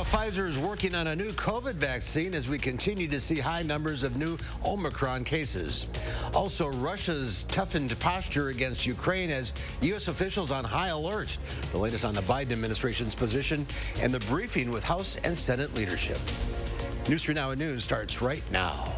Now, Pfizer is working on a new COVID vaccine as we continue to see high numbers of new Omicron cases. Also, Russia's toughened posture against Ukraine has U.S. officials on high alert. The latest on the Biden administration's position and the briefing with House and Senate leadership. News 3 Now at noon starts right now.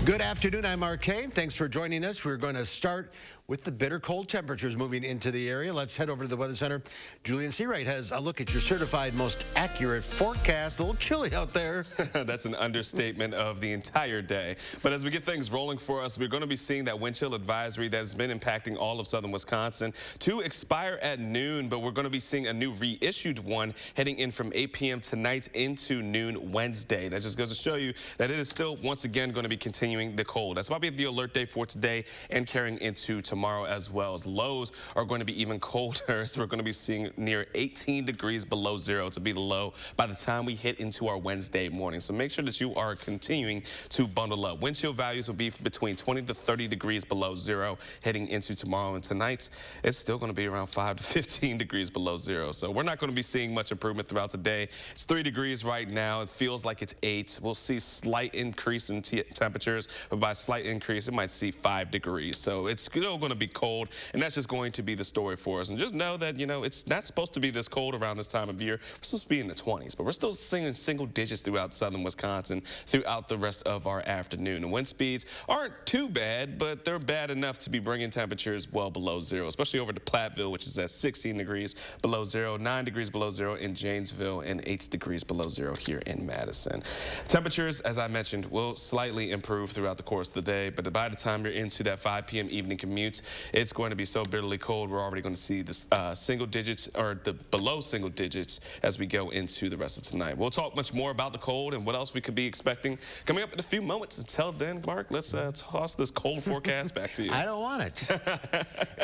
Good afternoon, I'm Mark Kane. Thanks for joining us. We're going to start with the bitter cold temperatures moving into the area. Let's head over to the Weather Center. Julian Seawright has a look at your certified most accurate forecast. A little chilly out there. That's an understatement of the entire day. But as we get things rolling for us, we're going to be seeing that wind chill advisory that has been impacting all of southern Wisconsin to expire at noon, but we're going to be seeing a new reissued one heading in from 8 p.m. tonight into noon Wednesday. That just goes to show you that it is still once again going to be continuing the cold. That's why we have the alert day for today and carrying into tomorrow as well, as lows are going to be even colder. So we're going to be seeing near 18 degrees below zero to be the low by the time we hit into our Wednesday morning. So make sure that you are continuing to bundle up. Wind chill values will be between 20 to 30 degrees below zero heading into tomorrow, and tonight it's still going to be around 5 to 15 degrees below zero. So we're not going to be seeing much improvement throughout the day. It's 3 degrees right now. It feels like it's 8. We'll see slight increase in temperatures, but by slight increase, it might see 5 degrees. So it's still going to be cold, and that's just going to be the story for us. And just know that, it's not supposed to be this cold around this time of year. We're supposed to be in the 20s, but we're still seeing single digits throughout southern Wisconsin throughout the rest of our afternoon. The wind speeds aren't too bad, but they're bad enough to be bringing temperatures well below zero, especially over to Platteville, which is at 16 degrees below zero, 9 degrees below zero in Janesville, and 8 degrees below zero here in Madison. Temperatures, as I mentioned, will slightly improve throughout the course of the day, but by the time you're into that 5 p.m. evening commute, it's going to be so bitterly cold. We're already going to see the single digits or the below single digits as we go into the rest of tonight. We'll talk much more about the cold and what else we could be expecting coming up in a few moments. Until then, Mark, let's toss this cold forecast back to you. I don't want it.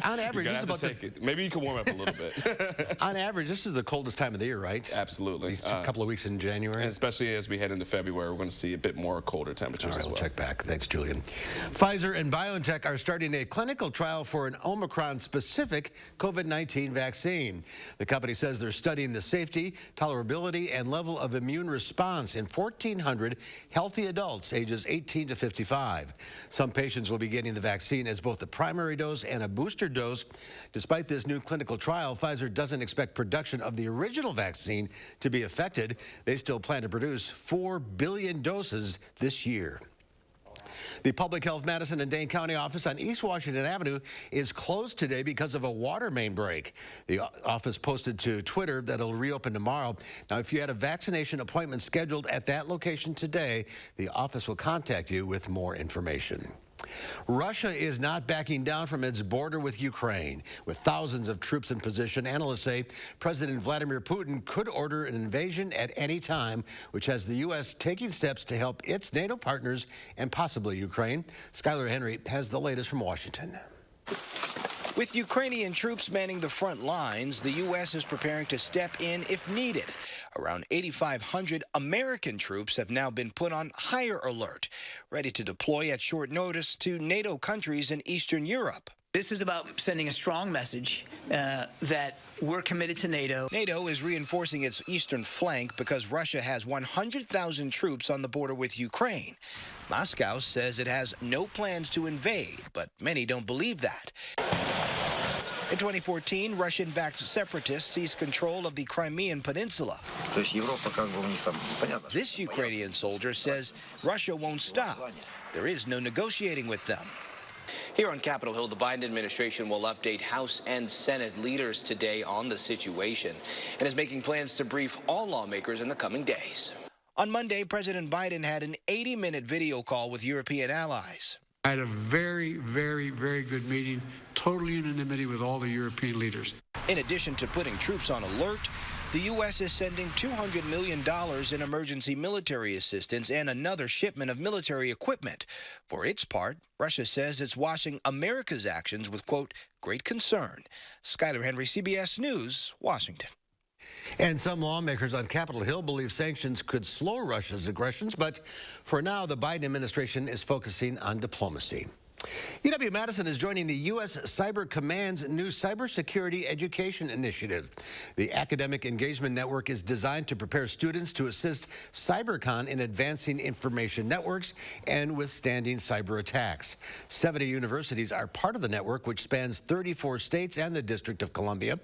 On average, this is about take it. Maybe you can warm up a little bit. On average, this is the coldest time of the year, right? Absolutely. These couple of weeks in January. And especially as we head into February, we're going to see a bit more colder temperatures as well. We'll check back. Thanks, Julian. Pfizer and BioNTech are starting a clinical trial for an Omicron-specific COVID-19 vaccine. The company says they're studying the safety, tolerability, and level of immune response in 1,400 healthy adults ages 18 to 55. Some patients will be getting the vaccine as both a primary dose and a booster dose. Despite this new clinical trial, Pfizer doesn't expect production of the original vaccine to be affected. They still plan to produce 4 billion doses this year. The Public Health Madison and Dane County office on East Washington Avenue is closed today because of a water main break. The office posted to Twitter that it'll reopen tomorrow. Now, if you had a vaccination appointment scheduled at that location today, the office will contact you with more information. Russia is not backing down from its border with Ukraine. With thousands of troops in position, analysts say President Vladimir Putin could order an invasion at any time, which has the U.S. taking steps to help its NATO partners and possibly Ukraine. Skylar Henry has the latest from Washington. With Ukrainian troops manning the front lines, the U.S. is preparing to step in if needed. Around 8,500 American troops have now been put on higher alert, ready to deploy at short notice to NATO countries in Eastern Europe. This is about sending a strong message that we're committed to NATO. NATO is reinforcing its eastern flank because Russia has 100,000 troops on the border with Ukraine. Moscow says it has no plans to invade, but many don't believe that. In 2014, Russian-backed separatists seized control of the Crimean Peninsula. This Ukrainian soldier says Russia won't stop. There is no negotiating with them. Here on Capitol Hill, the Biden administration will update House and Senate leaders today on the situation and is making plans to brief all lawmakers in the coming days. On Monday, President Biden had an 80-minute video call with European allies. I had a very, very, very good meeting, total unanimity with all the European leaders. In addition to putting troops on alert, the U.S. is sending $200 million in emergency military assistance and another shipment of military equipment. For its part, Russia says it's watching America's actions with, quote, great concern. Skylar Henry, CBS News, Washington. And some lawmakers on Capitol Hill believe sanctions could slow Russia's aggressions, but for now, the Biden administration is focusing on diplomacy. UW-Madison is joining the U.S. Cyber Command's new cybersecurity education initiative. The Academic Engagement Network is designed to prepare students to assist CyberCon in advancing information networks and withstanding cyber attacks. 70 universities are part of the network, which spans 34 states and the District of Columbia.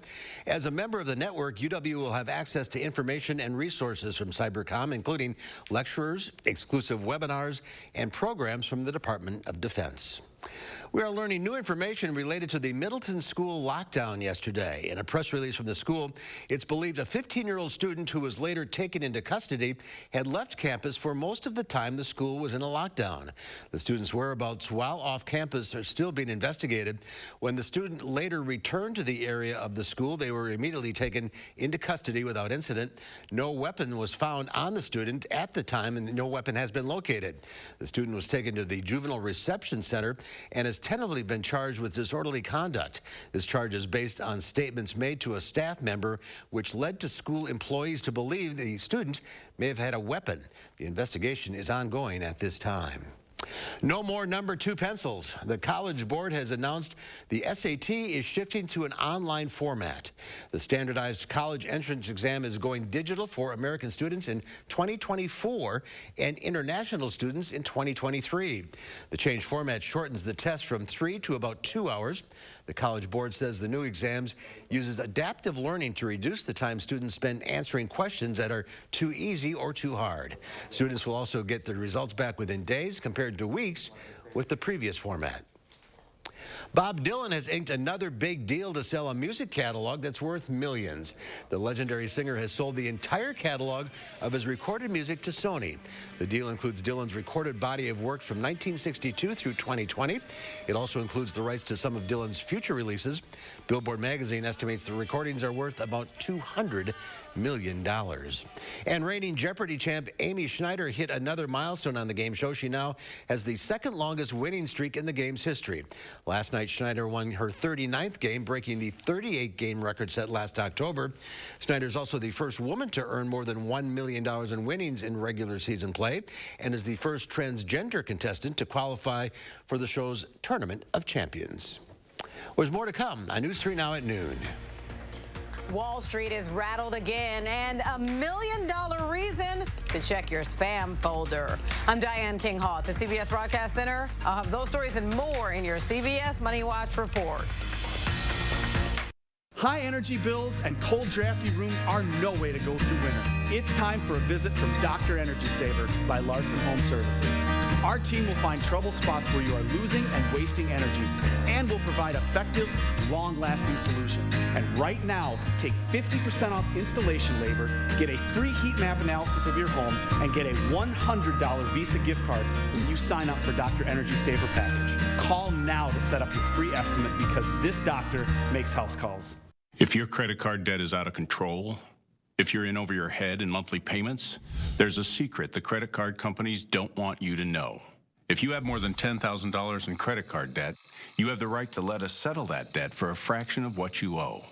As a member of the network, UW will have access to information and resources from CyberCon, including lecturers, exclusive webinars, and programs from the Department of Defense. We are learning new information related to the Middleton school lockdown yesterday. In a press release from the school, it's believed a 15-year-old student who was later taken into custody had left campus for most of the time the school was in a lockdown. The student's whereabouts while off campus are still being investigated. When the student later returned to the area of the school, they were immediately taken into custody without incident. No weapon was found on the student at the time, and no weapon has been located. The student was taken to the Juvenile Reception Center and has tentatively been charged with disorderly conduct. This charge is based on statements made to a staff member, which led to school employees to believe the student may have had a weapon. The investigation is ongoing at this time. No more number 2 pencils. The College Board has announced the SAT is shifting to an online format. The standardized college entrance exam is going digital for American students in 2024 and international students in 2023. The changed format shortens the test from 3 to about 2 hours. The College Board says the new exams uses adaptive learning to reduce the time students spend answering questions that are too easy or too hard. Students will also get their results back within days compared to weeks with the previous format. Bob Dylan has inked another big deal to sell a music catalog that's worth millions. The legendary singer has sold the entire catalog of his recorded music to Sony. The deal includes Dylan's recorded body of work from 1962 through 2020. It also includes the rights to some of Dylan's future releases. Billboard magazine estimates the recordings are worth about $200 million. And reigning Jeopardy champ Amy Schneider hit another milestone on the game show. She now has the second longest winning streak in the game's history. Last night, Schneider won her 39th game, breaking the 38-game record set last October. Schneider is also the first woman to earn more than $1 million in winnings in regular season play and is the first transgender contestant to qualify for the show's Tournament of Champions. There's more to come on News 3 Now at noon. Wall Street is rattled again, and $1 million reason to check your spam folder. I'm Diane King-Haw at the CBS Broadcast Center. I'll have those stories and more in your CBS Money Watch report. High energy bills and cold drafty rooms are no way to go through winter. It's time for a visit from Dr. Energy Saver by Larson Home Services. Our team will find trouble spots where you are losing and wasting energy and will provide effective, long-lasting solutions. And right now, take 50% off installation labor, get a free heat map analysis of your home, and get a $100 Visa gift card when you sign up for Dr. Energy Saver package. Call now to set up your free estimate because this doctor makes house calls. If your credit card debt is out of control, if you're in over your head in monthly payments, there's a secret the credit card companies don't want you to know. If you have more than $10,000 in credit card debt, you have the right to let us settle that debt for a fraction of what you owe.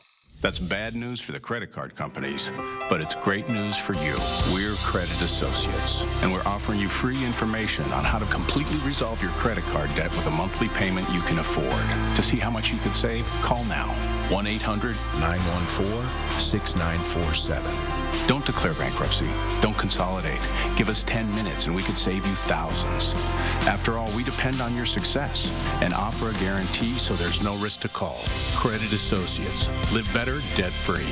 That's bad news for the credit card companies, but it's great news for you. We're Credit Associates, and we're offering you free information on how to completely resolve your credit card debt with a monthly payment you can afford. To see how much you could save, call now. 1-800-914-6947. Don't declare bankruptcy. Don't consolidate. Give us 10 minutes and we could save you thousands. After all, we depend on your success and offer a guarantee so there's no risk to call. Credit Associates. Live better, debt-free.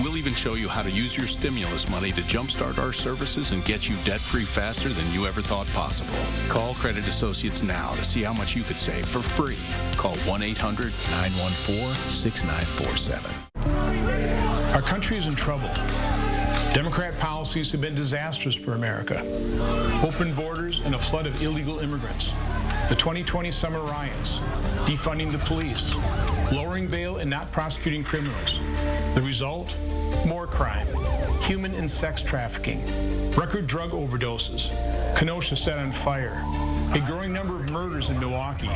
We'll even show you how to use your stimulus money to jumpstart our services and get you debt-free faster than you ever thought possible. Call Credit Associates now to see how much you could save for free. Call 1-800-914-6947. Our country is in trouble. Democrat policies have been disastrous for America. Open borders and a flood of illegal immigrants. The 2020 summer riots. Defunding the police. Lowering bail and not prosecuting criminals. The result? More crime. Human and sex trafficking. Record drug overdoses. Kenosha set on fire. A growing number of murders in Milwaukee.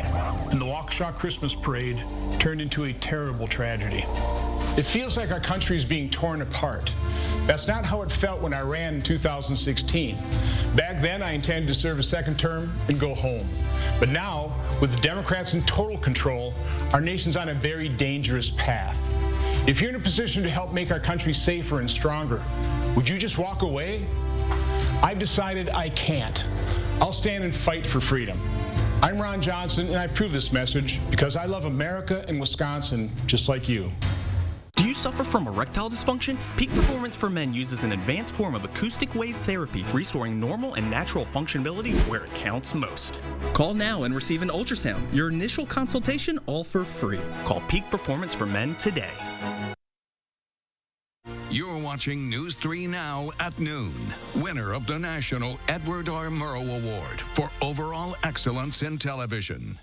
And the Waukesha Christmas parade turned into a terrible tragedy. It feels like our country is being torn apart. That's not how it felt when I ran in 2016. Back then, I intended to serve a second term and go home. But now, with the Democrats in total control, our nation's on a very dangerous path. If you're in a position to help make our country safer and stronger, would you just walk away? I've decided I can't. I'll stand and fight for freedom. I'm Ron Johnson, and I approve this message because I love America and Wisconsin just like you. Do you suffer from erectile dysfunction? Peak Performance for Men uses an advanced form of acoustic wave therapy, restoring normal and natural functionality where it counts most. Call now and receive an ultrasound. Your initial consultation all for free. Call Peak Performance for Men today. You're watching News 3 Now at noon. Winner of the National Edward R. Murrow Award for Overall Excellence in Television.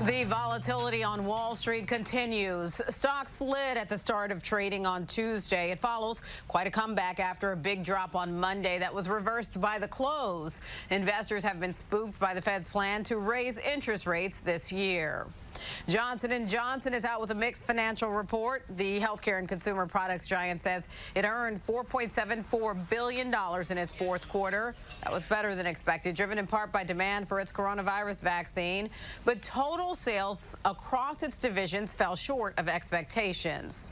The volatility on Wall Street continues. Stocks slid at the start of trading on Tuesday. It follows quite a comeback after a big drop on Monday that was reversed by the close. Investors have been spooked by the Fed's plan to raise interest rates this year. Johnson & Johnson is out with a mixed financial report. The healthcare and consumer products giant says it earned $4.74 billion in its fourth quarter. That was better than expected, driven in part by demand for its coronavirus vaccine. But total sales across its divisions fell short of expectations.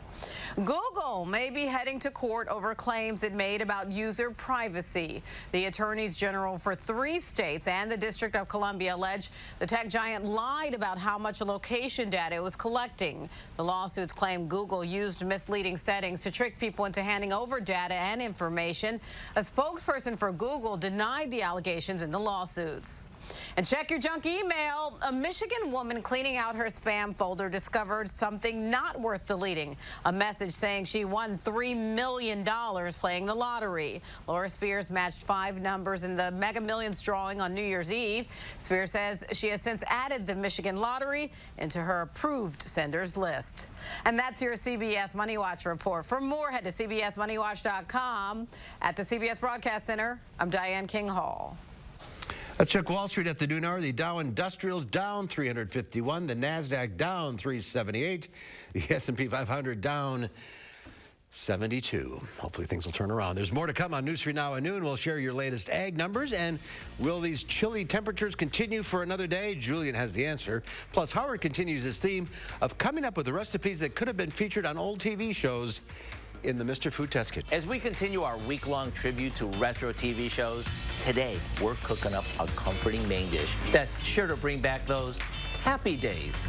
Google may be heading to court over claims it made about user privacy. The attorneys general for 3 states and the District of Columbia allege the tech giant lied about how much location data it was collecting. The lawsuits claim Google used misleading settings to trick people into handing over data and information. A spokesperson for Google denied the allegations in the lawsuits. And check your junk email. A Michigan woman cleaning out her spam folder discovered something not worth deleting. A message saying she won $3 million playing the lottery. Laura Spears matched 5 numbers in the Mega Millions drawing on New Year's Eve. Spears says she has since added the Michigan lottery into her approved senders list. And that's your CBS Money Watch report. For more, head to CBSMoneyWatch.com. At the CBS Broadcast Center, I'm Diane King Hall. Let's check Wall Street at the noon hour. The Dow Industrials down 351. The NASDAQ down 378. The S&P 500 down 72. Hopefully things will turn around. There's more to come on News 3 Now at noon. We'll share your latest ag numbers. And will these chilly temperatures continue for another day? Julian has the answer. Plus, Howard continues his theme of coming up with the recipes that could have been featured on old TV shows in the Mr. Food Test Kitchen. As we continue our week-long tribute to retro TV shows, today we're cooking up a comforting main dish that's sure to bring back those happy days.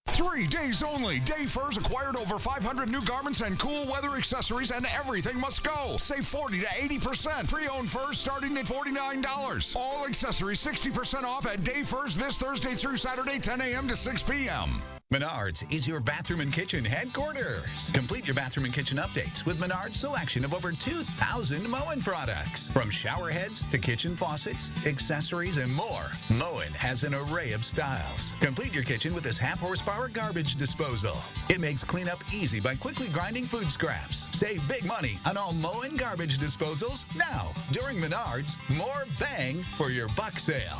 3 days only. Day Furs acquired over 500 new garments and cool weather accessories, and everything must go. Save 40 to 80%. Pre-owned furs starting at $49. All accessories 60% off at Day Furs this Thursday through Saturday, 10 a.m. to 6 p.m. Menards is your bathroom and kitchen headquarters. Complete your bathroom and kitchen updates with Menards' selection of over 2,000 Moen products. From shower heads to kitchen faucets, accessories, and more, Moen has an array of styles. Complete your kitchen with this half-horsepower garbage disposal. It makes cleanup easy by quickly grinding food scraps. Save big money on all Moen garbage disposals now during Menards' More Bang for Your Buck sale.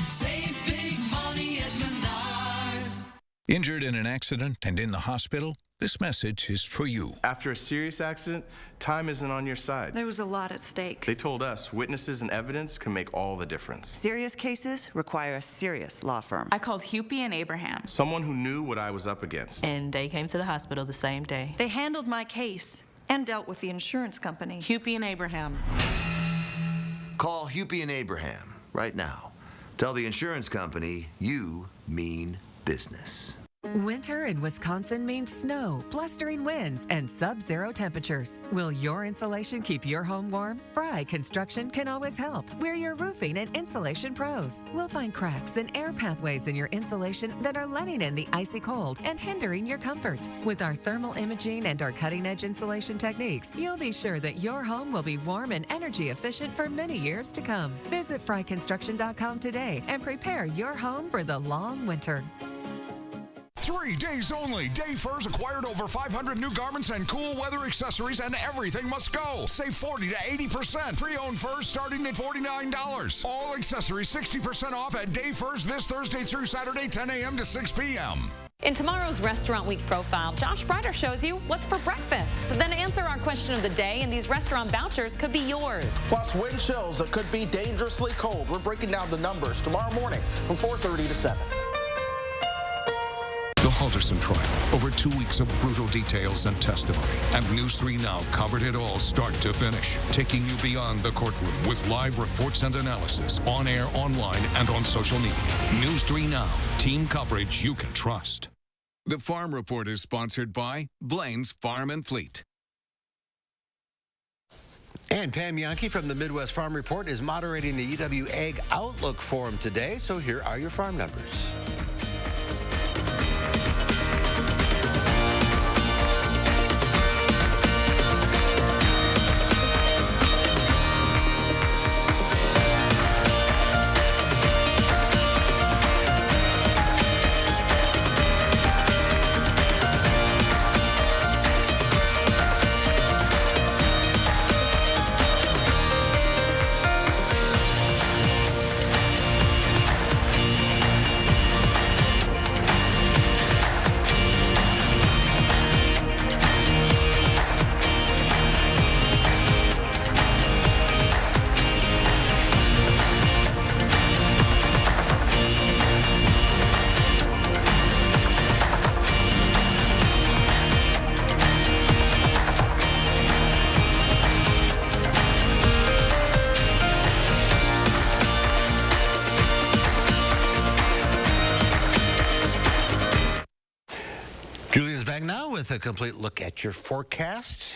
Save big money at Menards. Injured in an accident and in the hospital? This message is for you. After a serious accident, time isn't on your side. There was a lot at stake. They told us witnesses and evidence can make all the difference. Serious cases require a serious law firm. I called Hupy and Abraham. Someone who knew what I was up against. And they came to the hospital the same day. They handled my case and dealt with the insurance company. Hupy and Abraham. Call Hupy and Abraham right now. Tell the insurance company you mean business. Winter in Wisconsin means snow, blustering winds, and sub-zero temperatures. Will your insulation keep your home warm? Fry Construction can always help. We're your roofing and insulation pros. We'll find cracks and air pathways in your insulation that are letting in the icy cold and hindering your comfort. With our thermal imaging and our cutting-edge insulation techniques, you'll be sure that your home will be warm and energy efficient for many years to come. Visit fryconstruction.com today and prepare your home for the long winter. 3 days only. Day Furs acquired over 500 new garments and cool weather accessories, and everything must go. Save 40 to 80%. Pre-owned furs starting at $49. All accessories 60% off at Day Furs this Thursday through Saturday, 10 a.m. to 6 p.m. In tomorrow's Restaurant Week profile, Josh Breider shows you what's for breakfast. Then answer our question of the day, and these restaurant vouchers could be yours. Plus, wind chills that could be dangerously cold. We're breaking down the numbers tomorrow morning from 4:30 to 7. The Halterson trial, over 2 weeks of brutal details and testimony. And News 3 Now covered it all start to finish, taking you beyond the courtroom with live reports and analysis on air, online, and on social media. News 3 Now, team coverage you can trust. The Farm Report is sponsored by Blaine's Farm and Fleet. And Pam Yankee from the Midwest Farm Report is moderating the EW Ag Outlook Forum today, so here are your farm numbers. Julian's back now with a complete look at your forecast,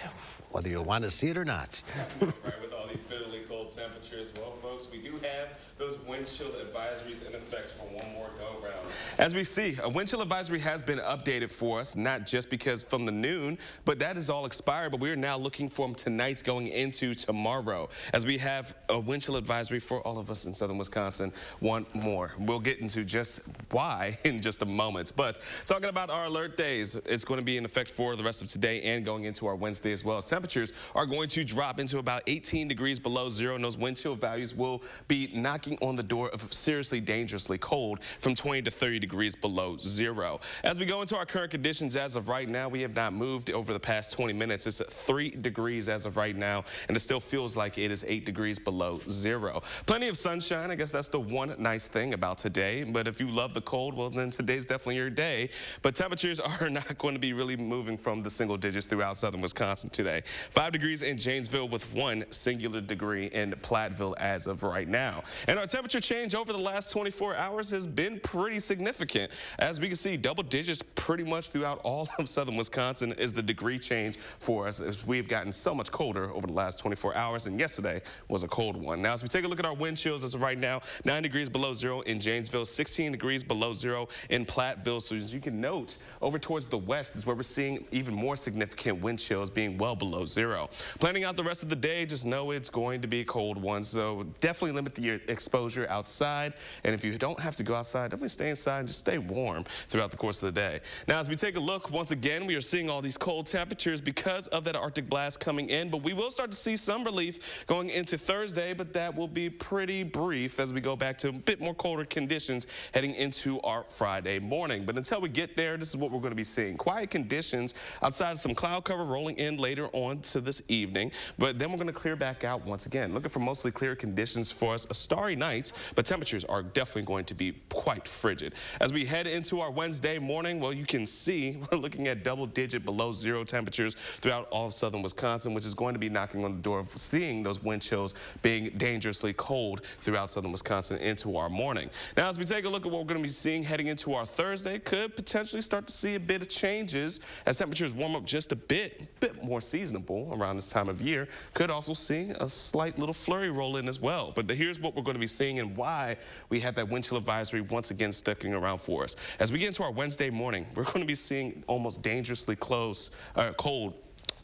whether you want to see it or not. Right, with all these bitterly cold temperatures, well, folks, we do have those wind chill advisories in effect for one more go-round. As we see, a wind chill advisory has been updated for us, not just because from the noon, but that is all expired, but we are now looking for them tonight's going into tomorrow, as we have a wind chill advisory for all of us in southern Wisconsin, one more. We'll get into just why in just a moment, but talking about our alert days, it's going to be in effect for the rest of today and going into our Wednesday as well. Temperatures are going to drop into about 18 degrees below zero, and those wind chill values will be knocking on the door of seriously dangerously cold from 20 to 30 degrees below zero. As we go into our current conditions as of right now, we have not moved over the past 20 minutes. It's 3 degrees as of right now, and it still feels like it is 8 degrees below zero. Plenty of sunshine. I guess that's the one nice thing about today, but if you love the cold, well, then today's definitely your day. But temperatures are not going to be really moving from the single digits throughout southern Wisconsin today. 5 degrees in Janesville with 1 singular degree in Platteville as of right now. And our temperature change over the last 24 hours has been pretty significant. As we can see, double digits pretty much throughout all of southern Wisconsin is the degree change for us, as we've gotten so much colder over the last 24 hours, and yesterday was a cold one. Now, as we take a look at our wind chills as of right now, 9 degrees below zero in Janesville, 16 degrees below zero in Platteville. So as you can note, over towards the west is where we're seeing even more significant wind chills being well below zero. Planning out the rest of the day, just know it's going to be a cold one, so definitely limit your exposure outside. And if you don't have to go outside, definitely stay inside and just stay warm throughout the course of the day. Now, as we take a look, once again, we are seeing all these cold temperatures because of that Arctic blast coming in, but we will start to see some relief going into Thursday, but that will be pretty brief as we go back to a bit more colder conditions heading into our Friday morning. But until we get there, this is what we're going to be seeing. Quiet conditions outside of some cloud cover rolling in later on to this evening, but then we're going to clear back out once again. Looking for mostly clear conditions for us, a starry night, but temperatures are definitely going to be quite frigid. As we head into our Wednesday morning, well, you can see we're looking at double-digit below zero temperatures throughout all of southern Wisconsin, which is going to be knocking on the door of seeing those wind chills being dangerously cold throughout southern Wisconsin into our morning. Now, as we take a look at what we're going to be seeing heading into our Thursday, could potentially start to see a bit of changes as temperatures warm up just a bit more seasonable around this time of year. Could also see a slight little flurry roll in as well. But here's what we're going to be seeing and why we have that wind chill advisory once again sticking around for us. As we get into our Wednesday morning, we're going to be seeing almost dangerously cold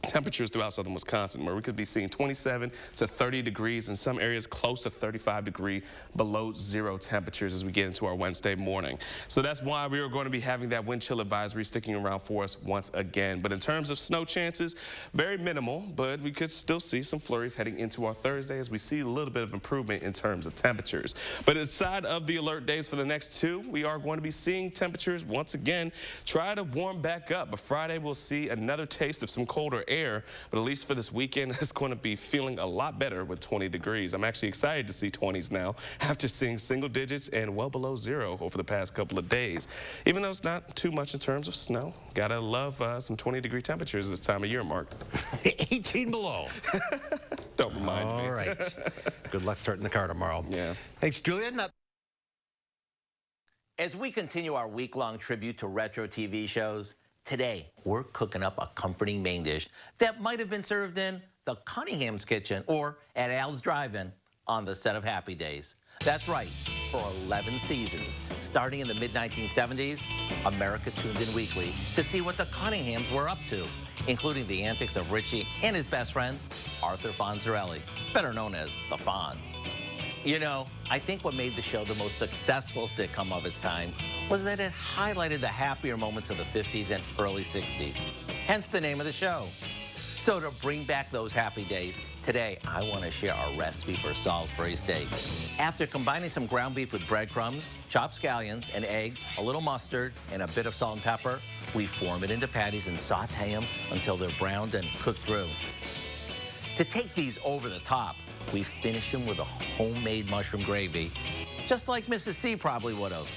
temperatures throughout southern Wisconsin, where we could be seeing 27 to 30 degrees in some areas, close to 35-degree below zero temperatures as we get into our Wednesday morning. So that's why we are going to be having that wind chill advisory sticking around for us once again. But in terms of snow chances, very minimal, but we could still see some flurries heading into our Thursday as we see a little bit of improvement in terms of temperatures. But aside of the alert days for the next 2, we are going to be seeing temperatures once again try to warm back up. But Friday we'll see another taste of some colder air, but at least for this weekend, it's going to be feeling a lot better with 20 degrees. I'm actually excited to see 20s now after seeing single digits and well below zero over the past couple of days. Even though it's not too much in terms of snow, gotta love some 20-degree temperatures this time of year, Mark. 18 below. Don't remind me. All right. Good luck starting the car tomorrow. Yeah. Thanks, Julian. As we continue our week-long tribute to retro TV shows, today, we're cooking up a comforting main dish that might have been served in the Cunningham's kitchen or at Al's Drive-In on the set of Happy Days. That's right, for 11 seasons, starting in the mid-1970s, America tuned in weekly to see what the Cunninghams were up to, including the antics of Richie and his best friend, Arthur Fonzarelli, better known as the Fonz. You know, I think what made the show the most successful sitcom of its time was that it highlighted the happier moments of the 50s and early 60s, hence the name of the show. So to bring back those happy days, today I want to share our recipe for Salisbury steak. After combining some ground beef with breadcrumbs, chopped scallions, an egg, a little mustard, and a bit of salt and pepper, we form it into patties and saute them until they're browned and cooked through. To take these over the top, we finish them with a homemade mushroom gravy, just like Mrs. C probably would have.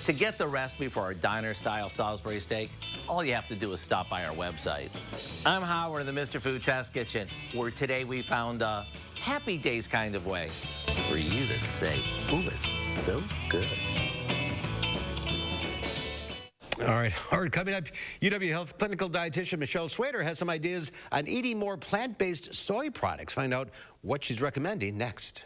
To get the recipe for our diner-style Salisbury steak, all you have to do is stop by our website. I'm Howard in the Mr. Food Test Kitchen, where today we found a Happy Days kind of way for you to say, ooh, it's so good. All right, coming up, UW Health clinical dietitian Michelle Swader has some ideas on eating more plant-based soy products. Find out what she's recommending next.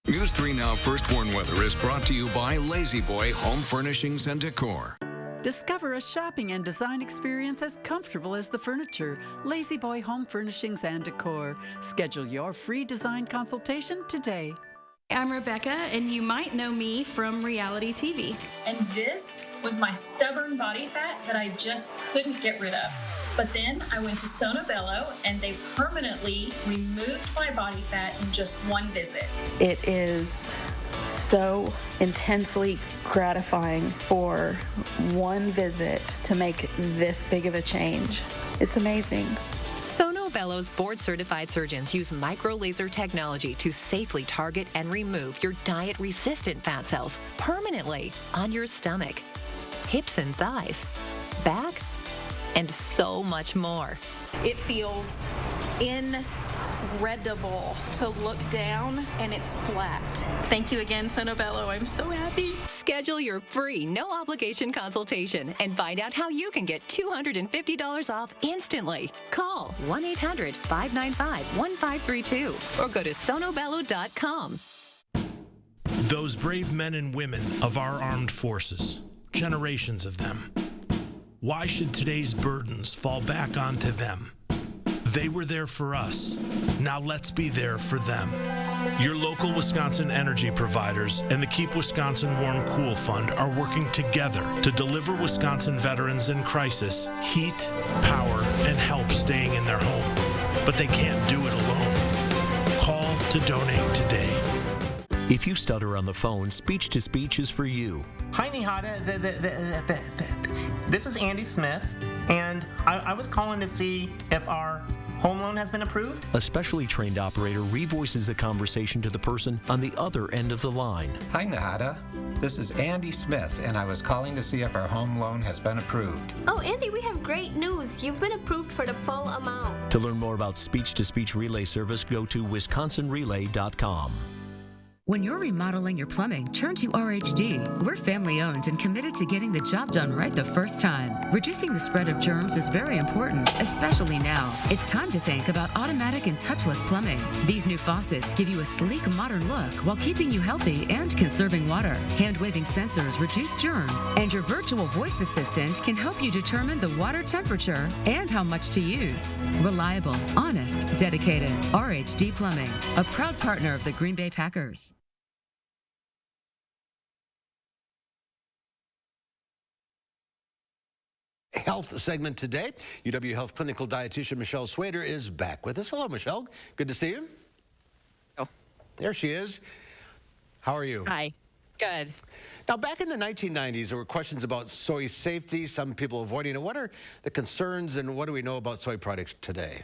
News 3 Now First Warn Weather is brought to you by Lazy Boy Home Furnishings and Decor. Discover a shopping and design experience as comfortable as the furniture. Lazy Boy Home Furnishings and Decor. Schedule your free design consultation today. I'm Rebecca, and you might know me from reality TV. And this was my stubborn body fat that I just couldn't get rid of. But then I went to Sono Bello, and they permanently removed my body fat in just one visit. It is so intensely gratifying for one visit to make this big of a change. It's amazing. Sono Bello's board-certified surgeons use micro-laser technology to safely target and remove your diet-resistant fat cells permanently on your stomach, hips and thighs, back, and so much more. It feels incredible to look down, and it's flat. Thank you again, Sono Bello. I'm so happy. Schedule your free, no-obligation consultation and find out how you can get $250 off instantly. Call 1-800-595-1532 or go to sonobello.com. Those brave men and women of our armed forces, generations of them. Why should today's burdens fall back onto them? They were there for us. Now let's be there for them. Your local Wisconsin energy providers and the Keep Wisconsin Warm Cool Fund are working together to deliver Wisconsin veterans in crisis heat, power, and help staying in their home. But they can't do it alone. Call to donate today. If you stutter on the phone, speech-to-speech is for you. Hi, Nihada. This is Andy Smith, and I was calling to see if our home loan has been approved. A specially trained operator revoices the conversation to the person on the other end of the line. Hi, Nihada. This is Andy Smith, and I was calling to see if our home loan has been approved. Oh, Andy, we have great news. You've been approved for the full amount. To learn more about speech-to-speech relay service, go to wisconsinrelay.com. When you're remodeling your plumbing, turn to RHD. We're family-owned and committed to getting the job done right the first time. Reducing the spread of germs is very important, especially now. It's time to think about automatic and touchless plumbing. These new faucets give you a sleek, modern look while keeping you healthy and conserving water. Hand-waving sensors reduce germs, and your virtual voice assistant can help you determine the water temperature and how much to use. Reliable, honest, dedicated. RHD Plumbing, a proud partner of the Green Bay Packers. Health segment today. UW Health clinical dietitian Michelle Swader is back with us. Hello, Michelle. Good to see you. Oh. There she is. How are you? Hi. Good. Now, back in the 1990s, there were questions about soy safety, some people avoiding it. What are the concerns and what do we know about soy products today?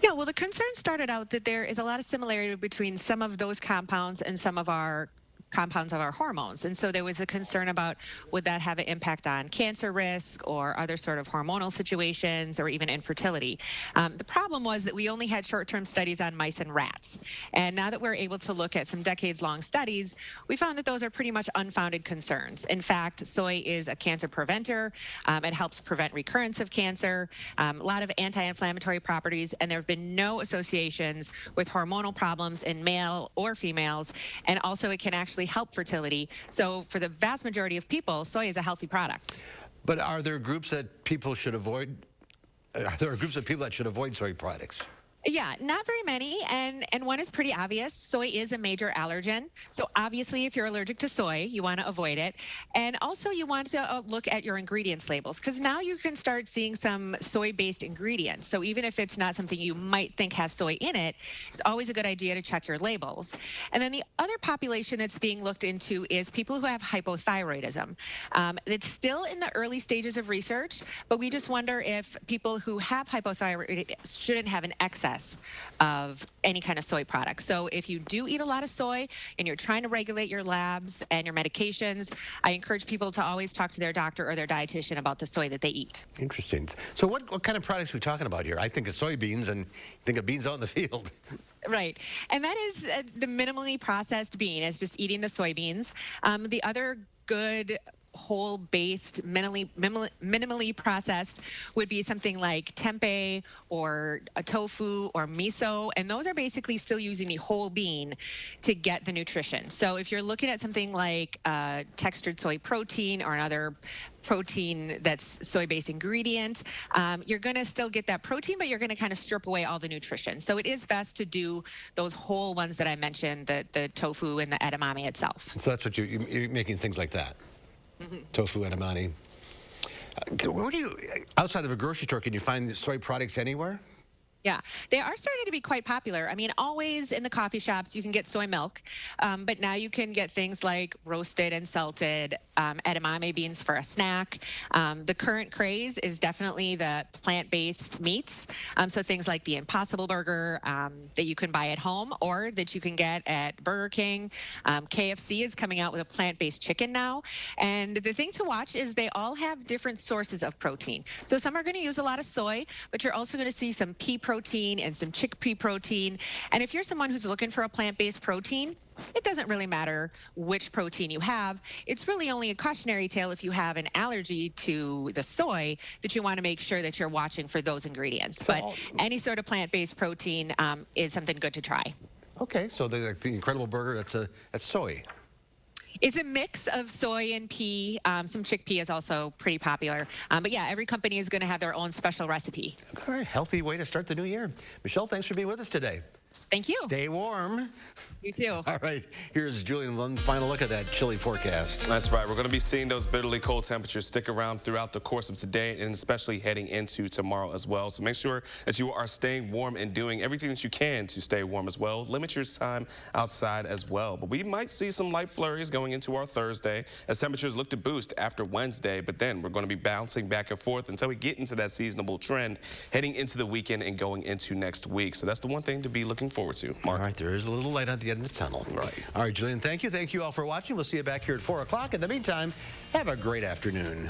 Yeah, well, the concern started out that there is a lot of similarity between some of those compounds and some of our compounds of our hormones. And so there was a concern about would that have an impact on cancer risk or other sort of hormonal situations or even infertility. The problem was that we only had short-term studies on mice and rats. And now that we're able to look at some decades-long studies, we found that those are pretty much unfounded concerns. In fact, soy is a cancer preventer. It helps prevent recurrence of cancer, a lot of anti-inflammatory properties, and there have been no associations with hormonal problems in male or females. And also it can actually help fertility. So for the vast majority of people, soy is a healthy product. But are there groups that people should avoid? Are there groups of people that should avoid soy products? Yeah, not very many, and one is pretty obvious. Soy is a major allergen. So obviously, if you're allergic to soy, you want to avoid it. And also, you want to look at your ingredients labels, because now you can start seeing some soy-based ingredients. So even if it's not something you might think has soy in it, it's always a good idea to check your labels. And then the other population that's being looked into is people who have hypothyroidism. It's still in the early stages of research, but we just wonder if people who have hypothyroidism shouldn't have an excess of any kind of soy product. So if you do eat a lot of soy and you're trying to regulate your labs and your medications, I encourage people to always talk to their doctor or their dietitian about the soy that they eat. Interesting. So what kind of products are we talking about here? I think of soybeans and think of beans out in the field. Right. And that is the minimally processed bean, is just eating the soybeans. The other good whole-based, minimally processed would be something like tempeh or a tofu or miso, and those are basically still using the whole bean to get the nutrition. So if you're looking at something like textured soy protein or another protein that's soy-based ingredient, you're going to still get that protein, but you're going to kind of strip away all the nutrition. So it is best to do those whole ones that I mentioned, the tofu and the edamame itself. So that's what you're making things like that. Tofu, edamame. Where do you, outside of a grocery store, can you find soy products anywhere? Yeah, they are starting to be quite popular. I mean, always in the coffee shops, you can get soy milk, but now you can get things like roasted and salted edamame beans for a snack. The current craze is definitely the plant-based meats, so things like the Impossible Burger that you can buy at home or that you can get at Burger King. KFC is coming out with a plant-based chicken now, and the thing to watch is they all have different sources of protein. So some are going to use a lot of soy, but you're also going to see some pea protein and some chickpea protein. And if you're someone who's looking for a plant-based protein, it doesn't really matter which protein you have. It's really only a cautionary tale if you have an allergy to the soy that you want to make sure that you're watching for those ingredients. But any sort of plant-based protein is something good to try. Okay, so the Incredible Burger, that's soy. It's a mix of soy and pea. Some chickpea is also pretty popular. But yeah, every company is going to have their own special recipe. All right, healthy way to start the new year. Michelle, thanks for being with us today. Thank you. Stay warm. You too. All right, here's Julian Lund's final look at that chilly forecast. That's right. We're going to be seeing those bitterly cold temperatures stick around throughout the course of today and especially heading into tomorrow as well. So make sure that you are staying warm and doing everything that you can to stay warm as well. Limit your time outside as well. But we might see some light flurries going into our Thursday as temperatures look to boost after Wednesday. But then we're going to be bouncing back and forth until we get into that seasonable trend heading into the weekend and going into next week. So that's the one thing to be looking forward to. Mark. All right, there is a little light at the end of the tunnel. Right. All right, Julian, thank you. Thank you all for watching. We'll see you back here at 4 o'clock. In the meantime, have a great afternoon.